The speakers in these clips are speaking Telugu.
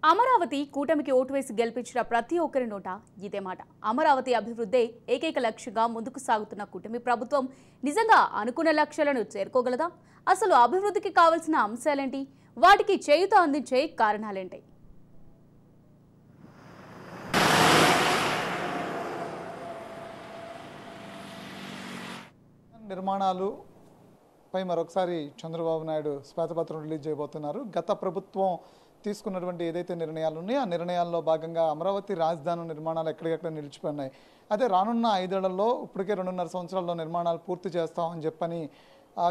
అమరావతి కూటమికి ఓటు వేసి గెలిపించిన ప్రతి ఒక్కరి నోట ఇదే మాట. అమరావతి అభివృద్ధే ఏకైక లక్ష్యంగా ముందుకు సాగుతున్న కూటమి ప్రభుత్వం నిజంగా అనుకున్న లక్ష్యాలను చేరుకోగలదా? అసలు అభివృద్ధికి కావాల్సిన అంశాలేంటి? వాటికి చేయూత అందించే కారణాలేంటి? నిర్మాణాలు పై మరొకసారి చంద్రబాబు నాయుడు శ్వేతపత్రం రిలీజ్ చేయబోతున్నారు. గత ప్రభుత్వం తీసుకున్నటువంటి ఏదైతే నిర్ణయాలు ఉన్నాయో ఆ నిర్ణయాల్లో భాగంగా అమరావతి రాజధాని నిర్మాణాలు ఎక్కడికెక్కడ నిలిచిపోయినాయి. అదే రానున్న 5 ఏళ్లలో ఇప్పటికే 2.5 సంవత్సరాల్లో నిర్మాణాలు పూర్తి చేస్తామని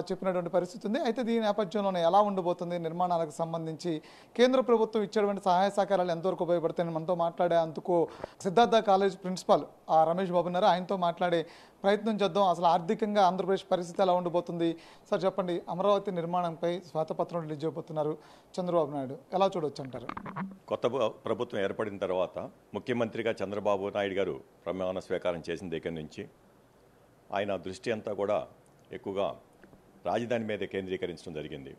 చెప్పినటువంటి పరిస్థితి ఉంది. అయితే దీని నేపథ్యంలోనే ఎలా ఉండబోతుంది నిర్మాణాలకు సంబంధించి కేంద్ర ప్రభుత్వం ఇచ్చేటువంటి సహాయ సహకారాలు ఎంతవరకు ఉపయోగపడతాయని మనతో మాట్లాడేందుకు సిద్ధార్థ కాలేజ్ ప్రిన్సిపాల్ రమేష్ బాబు ఉన్నారు. ఆయనతో మాట్లాడే ప్రయత్నం చేద్దాం. అసలు ఆర్థికంగా ఆంధ్రప్రదేశ్ పరిస్థితి ఎలా ఉండబోతుంది? సార్ చెప్పండి, అమరావతి నిర్మాణంపై శ్వేతపత్రం రిలీజ్ చేయబోతున్నారు చంద్రబాబు నాయుడు, ఎలా చూడొచ్చు అంటారు? కొత్త ప్రభుత్వం ఏర్పడిన తర్వాత ముఖ్యమంత్రిగా చంద్రబాబు నాయుడు గారు ప్రమాణ స్వీకారం చేసిన దగ్గర నుంచి ఆయన దృష్టి అంతా కూడా ఎక్కువగా రాజధాని మీద కేంద్రీకరించడం జరిగింది.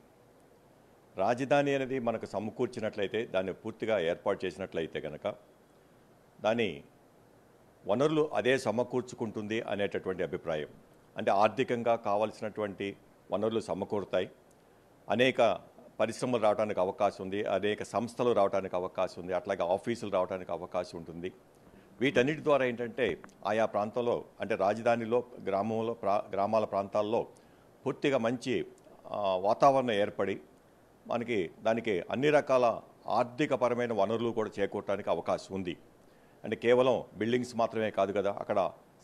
రాజధాని అనేది మనకు సమకూర్చినట్లయితే, దాన్ని పూర్తిగా ఏర్పాటు చేసినట్లయితే కనుక దాని వనరులు అదే సమకూర్చుకుంటుంది అనేటటువంటి అభిప్రాయం. అంటే ఆర్థికంగా కావాల్సినటువంటి వనరులు సమకూరుతాయి, అనేక పరిశ్రమలు రావడానికి అవకాశం ఉంది, అనేక సంస్థలు రావడానికి అవకాశం ఉంది, అట్లాగే ఆఫీసులు రావడానికి అవకాశం ఉంటుంది. వీటన్నిటి ద్వారా ఏంటంటే ఆయా ప్రాంతంలో, అంటే రాజధానిలో గ్రామాల ప్రాంతాల్లో పూర్తిగా మంచి వాతావరణం ఏర్పడి దానికి అన్ని రకాల ఆర్థికపరమైన వనరులు కూడా చేకూరడానికి అవకాశం ఉంది. అంటే కేవలం బిల్డింగ్స్ మాత్రమే కాదు కదా, అక్కడ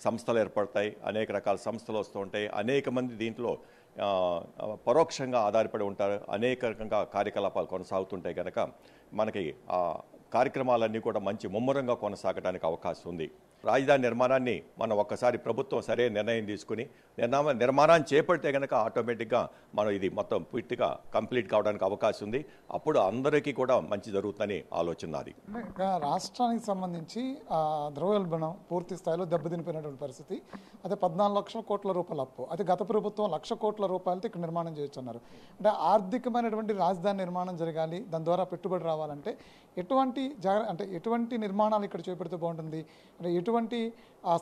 సంస్థలు ఏర్పడతాయి, అనేక రకాల సంస్థలు వస్తూ ఉంటాయి, అనేక మంది దీంట్లో పరోక్షంగా ఆధారపడి ఉంటారు, అనేక రకంగా కార్యకలాపాలు కొనసాగుతుంటాయి కనుక మనకి ఆ కార్యక్రమాలన్నీ కూడా మంచి ముమ్మరంగా కొనసాగడానికి అవకాశం ఉంది. రాజధాని నిర్మాణాన్ని మనం ఒక్కసారి ప్రభుత్వం సరైన నిర్ణయం తీసుకుని నిర్మాణాన్ని చేపడితే కనుక ఆటోమేటిక్గా మనం ఇది మొత్తం పూర్తిగా కంప్లీట్ కావడానికి అవకాశం ఉంది. అప్పుడు అందరికీ కూడా మంచి జరుగుతుందని ఆలోచన నాది. రాష్ట్రానికి సంబంధించి ద్రవ్యోల్బణం పూర్తి స్థాయిలో దెబ్బతినిపోయినటువంటి పరిస్థితి. అదే 14 లక్షల కోట్ల రూపాయల అప్పు, అదే గత ప్రభుత్వం 1,00,000 కోట్ల రూపాయలతో ఇక్కడ నిర్మాణం చేయొచ్చన్నారు. అంటే ఆర్థికమైనటువంటి రాజధాని నిర్మాణం జరగాలి, దాని ద్వారా పెట్టుబడి రావాలంటే ఎటువంటి నిర్మాణాలు ఇక్కడ చేపడితే బాగుంటుంది, అంటే ఎటువంటి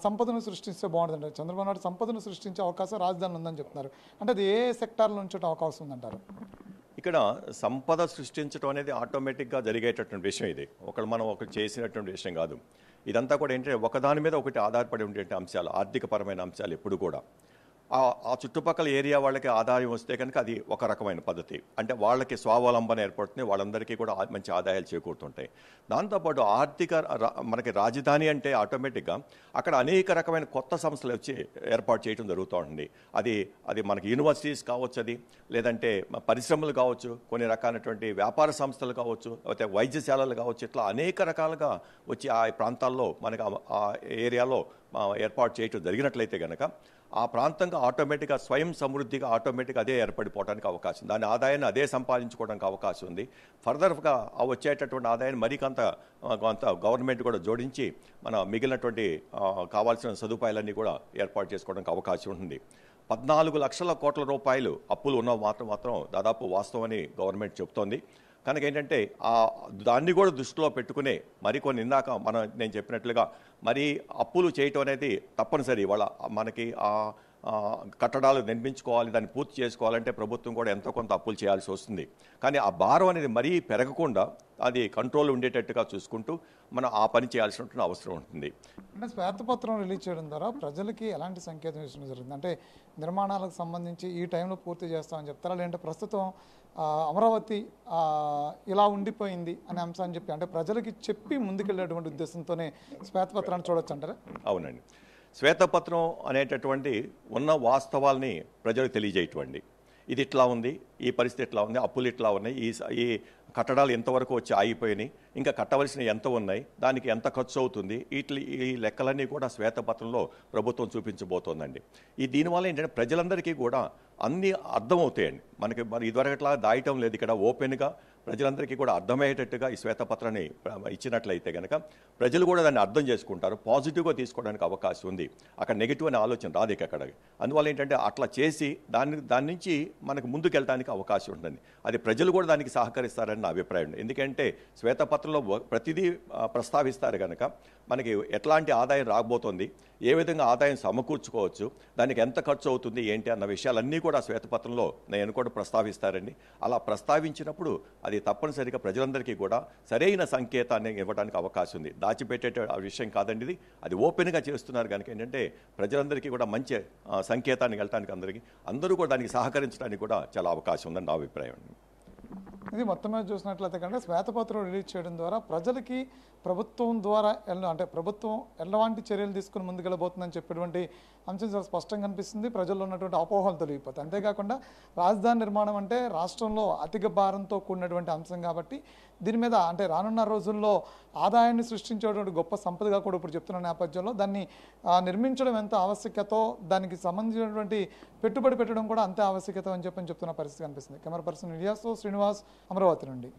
సంపదను సృష్టిస్తే బాగుంటుంది? చంద్రబాబు నాయుడు సంపదను సృష్టించే అవకాశం రాజధాని ఉందని చెప్తున్నారు. అంటే అది ఏ సెక్టార్లో ఉంచే అవకాశం ఉందంటారు? ఇక్కడ సంపద సృష్టించడం అనేది ఆటోమేటిక్గా జరిగేటటువంటి విషయం. ఇది మనం చేసినటువంటి విషయం కాదు. ఇదంతా కూడా ఏంటంటే ఒకదాని మీద ఒకటి ఆధారపడి ఉండేటువంటి అంశాలు, ఆర్థికపరమైన అంశాలు ఎప్పుడు కూడా. ఆ చుట్టుపక్కల ఏరియా వాళ్ళకి ఆదాయం వస్తే కనుక అది ఒక రకమైన పద్ధతి, అంటే వాళ్ళకి స్వావలంబన ఏర్పడుతుంది, వాళ్ళందరికీ కూడా మంచి ఆదాయాలు చేకూరుతుంటాయి. దాంతోపాటు మనకి రాజధాని అంటే ఆటోమేటిక్గా అక్కడ అనేక రకమైన కొత్త సంస్థలు వచ్చి ఏర్పాటు చేయడం జరుగుతూ ఉంటుంది. అది మనకి యూనివర్సిటీస్ కావచ్చు, అది లేదంటే పరిశ్రమలు కావచ్చు, కొన్ని రకాలైనటువంటి వ్యాపార సంస్థలు కావచ్చు, లేకపోతే వైద్యశాలలు కావచ్చు, ఇట్లా అనేక రకాలుగా వచ్చి ఆ ప్రాంతాల్లో మనకి ఆ ఏరియాలో ఏర్పాటు చేయడం జరిగినట్లయితే కనుక ఆ ప్రాంతంగా ఆటోమేటిక్గా స్వయం సమృద్ధిగా ఆటోమేటిక్గా అదే ఏర్పడిపోవడానికి అవకాశం, దాని ఆదాయాన్ని అదే సంపాదించుకోవడానికి అవకాశం ఉంది. ఫర్దర్గా వచ్చేటటువంటి ఆదాయాన్ని మరికొంత గవర్నమెంట్ కూడా జోడించి మన మిగిలినటువంటి కావాల్సిన సదుపాయాలన్నీ కూడా ఏర్పాటు చేసుకోవడానికి అవకాశం ఉంటుంది. 14 లక్షల కోట్ల రూపాయలు అప్పులు ఉన్న మాత్రం దాదాపు వాస్తవమని గవర్నమెంట్ చెబుతోంది. కనుక ఏంటంటే దాన్ని కూడా దృష్టిలో పెట్టుకునే మరికొన్ని ఇందాక నేను చెప్పినట్లుగా మరి అప్పులు చేయటం అనేది తప్పనిసరి. మనకి కట్టడాలు నిర్మించుకోవాలి, దాన్ని పూర్తి చేసుకోవాలంటే ప్రభుత్వం కూడా ఎంతో కొంత అప్పులు చేయాల్సి వస్తుంది. కానీ ఆ భారం అనేది మరీ పెరగకుండా అది కంట్రోల్ ఉండేటట్టుగా చూసుకుంటూ మనం ఆ పని చేయాల్సినటువంటి అవసరం ఉంటుంది. అంటే శ్వేతపత్రం రిలీజ్ చేయడం ద్వారా ప్రజలకి ఎలాంటి సంకేతం ఇవ్వడం జరుగుతుంది? అంటే నిర్మాణాలకు సంబంధించి ఈ టైంలో పూర్తి చేస్తామని చెప్తారా, లేదంటే ప్రస్తుతం అమరావతి ఇలా ఉండిపోయింది అనే అంశాన్ని చెప్పి అంటే ప్రజలకి చెప్పి ముందుకెళ్ళేటువంటి ఉద్దేశంతోనే శ్వేతపత్రాన్ని చూడొచ్చు అంటారా? అవునండి, శ్వేతపత్రం అనేటటువంటి ఉన్న వాస్తవాల్ని ప్రజలకు తెలియజేయటువంటి, ఇది ఇట్లా ఉంది, ఈ పరిస్థితి ఇట్లా ఉంది, అప్పులు ఇట్లా ఉన్నాయి, ఈ కట్టడాలు ఎంతవరకు వచ్చి ఆగిపోయినాయి, ఇంకా కట్టవలసినవి ఎంత ఉన్నాయి, దానికి ఎంత ఖర్చు అవుతుంది, ఈ లెక్కలన్నీ కూడా శ్వేతపత్రంలో ప్రభుత్వం చూపించబోతోందండి. దీనివల్ల ఏంటంటే ప్రజలందరికీ కూడా అన్నీ అర్థమవుతాయండి. మరి ఇదివరకట్లా దాయటం లేదు. ఇక్కడ ఓపెన్గా ప్రజలందరికీ కూడా అర్థమయ్యేటట్టుగా ఈ శ్వేతపత్రాన్ని ఇచ్చినట్లయితే కనుక ప్రజలు కూడా దాన్ని అర్థం చేసుకుంటారు, పాజిటివ్గా తీసుకోవడానికి అవకాశం ఉంది. అక్కడ నెగిటివ్ అనే ఆలోచన రాదు అక్కడ. అందువల్ల ఏంటంటే అట్లా చేసి దాని నుంచి మనకు ముందుకెళ్ళడానికి అవకాశం ఉంటుంది. అది ప్రజలు కూడా దానికి సహకరిస్తారని నా అభిప్రాయం. ఎందుకంటే శ్వేతపత్రంలో ప్రతిదీ ప్రస్తావిస్తారు కనుక మనకి ఎట్లాంటి ఆదాయం రాబోతోంది, ఏ విధంగా ఆదాయం సమకూర్చుకోవచ్చు, దానికి ఎంత ఖర్చు అవుతుంది ఏంటి అన్న విషయాలన్నీ కూడా శ్వేతపత్రంలో నేను కూడా ప్రస్తావిస్తారండి. అలా ప్రస్తావించినప్పుడు అది తప్పనిసరిగా ప్రజలందరికీ కూడా సరైన సంకేతాన్ని ఇవ్వడానికి అవకాశం ఉంది. దాచిపెట్టే విషయం కాదండి ఇది, అది ఓపెన్గా చేస్తున్నారు కనుక ఏంటంటే ప్రజలందరికీ కూడా మంచి సంకేతాన్ని వెళ్ళటానికి అందరూ కూడా దానికి సహకరించడానికి కూడా చాలా అవకాశం ఉందని నా అభిప్రాయం. ఇది మొత్తం మీద చూసినట్లయితే కంటే శ్వేతపత్రం రిలీజ్ చేయడం ద్వారా ప్రజలకి ప్రభుత్వం ద్వారా అంటే ప్రభుత్వం ఎలాంటి చర్యలు తీసుకుని ముందుకెళ్ళబోతుందని చెప్పేటువంటి అంశం చాలా స్పష్టంగా కనిపిస్తుంది. ప్రజల్లో ఉన్నటువంటి అపోహలు తొలగిపోతాయి. అంతేకాకుండా రాజధాని నిర్మాణం అంటే రాష్ట్రంలో అధిక భారంతో కూడినటువంటి అంశం కాబట్టి దీని మీద అంటే రానున్న రోజుల్లో ఆదాయాన్ని సృష్టించేటువంటి గొప్ప సంపదగా కూడా ఇప్పుడు చెప్తున్న నేపథ్యంలో దాన్ని నిర్మించడం ఎంత ఆవశ్యకతో దానికి సంబంధించినటువంటి పెట్టుబడి పెట్టడం కూడా అంతే ఆవశ్యకత అని చెప్తున్న పరిస్థితి కనిపిస్తుంది. కెమెరా పర్సన్ ఇలియాస్తో శ్రీనివాస్, అమరావతి నుండి.